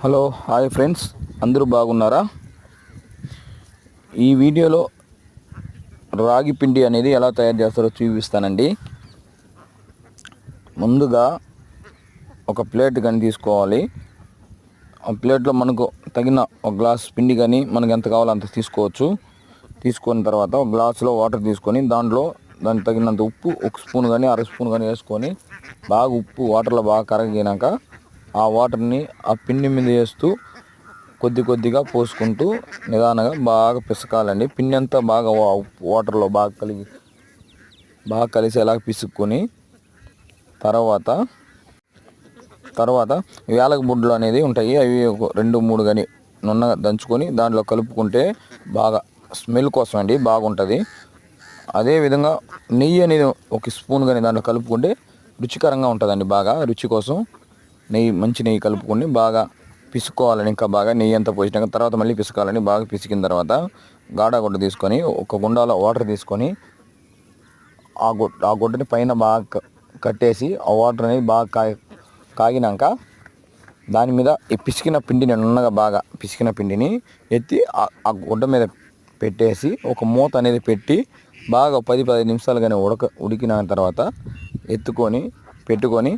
Hello hi friends, అందరూ బాగున్నారా? ఈ వీడియోలో రాగి పిండి అనేది ఎలా తయారు చేస్తారో చూపిస్తానండి. ముందుగా ఒక ప్లేట్ కానీ తీసుకోవాలి. ఆ ప్లేట్లో మనకు తగిన ఒక గ్లాస్ పిండి కానీ మనకు ఎంత కావాలో అంత తీసుకోవచ్చు. తీసుకున్న తర్వాత ఒక గ్లాసులో వాటర్ తీసుకొని దానికి తగినంత ఉప్పు, ఒక స్పూన్ కానీ అర స్పూన్ కానీ వేసుకొని బాగా ఉప్పు వాటర్లో బాగా కరగినాక ఆ వాటర్ని ఆ పిండి మీద వేస్తూ కొద్దిగా పోసుకుంటూ నిదానంగా బాగా పిసకాలండి. పిండి అంతా బాగా వాటర్లో బాగా కలిసేలా పిసుక్కొని తర్వాత యాలక బుడ్లు అనేది ఉంటాయి. అవి 2-3 కానీ నున్నగా దంచుకొని దాంట్లో కలుపుకుంటే బాగా స్మెల్ కోసం అండి బాగుంటుంది. అదేవిధంగా నెయ్యి అనేది ఒక స్పూన్ కానీ దాంట్లో కలుపుకుంటే రుచికరంగా ఉంటుందండి. బాగా రుచి కోసం మంచి నెయ్యి కలుపుకొని బాగా పిసుకోవాలని, ఇంకా బాగా నెయ్యి అంతా పోసినాక తర్వాత మళ్ళీ పిసకాలని. బాగా పిసికిన తర్వాత గాడాగుడ్డ తీసుకొని ఒక గుండాలో వాటర్ తీసుకొని ఆ గుడ్డని పైన బాగా కట్టేసి ఆ వాటర్ అనేది బాగా కాగినాక దాని మీద ఈ పిసికిన పిండిని నున్నగా బాగా పిసికిన పిండిని ఎత్తి ఆ గుడ్డ మీద పెట్టేసి ఒక మూత అనేది పెట్టి బాగా 10-15 నిమిషాలు కానీ ఉడికిన తర్వాత పెట్టుకొని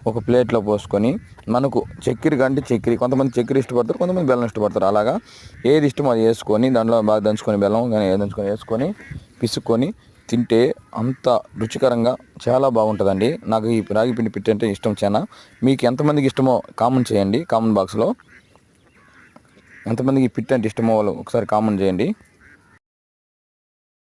ఒక ప్లేట్లో పోసుకొని మనకు చక్కెర కంటే చక్కెర, కొంతమంది చక్కెర ఇష్టపడతారు, కొంతమంది బెల్లం ఇష్టపడతారు. అలాగా ఏది ఇష్టమో అది వేసుకొని దాంట్లో బాగా దంచుకొని బెల్లం కానీ దంచుకొని వేసుకొని పిసుక్కొని తింటే అంత రుచికరంగా చాలా బాగుంటుందండి. నాకు ఈ రాగి పిండి పిట్టి అంటే ఇష్టం చాలా. మీకు ఎంతమందికి ఇష్టమో కామెంట్ చేయండి. కామెంట్ బాక్స్లో ఎంతమందికి ఈ పిట్టి అంటే ఇష్టమో వాళ్ళు ఒకసారి కామెంట్ చేయండి.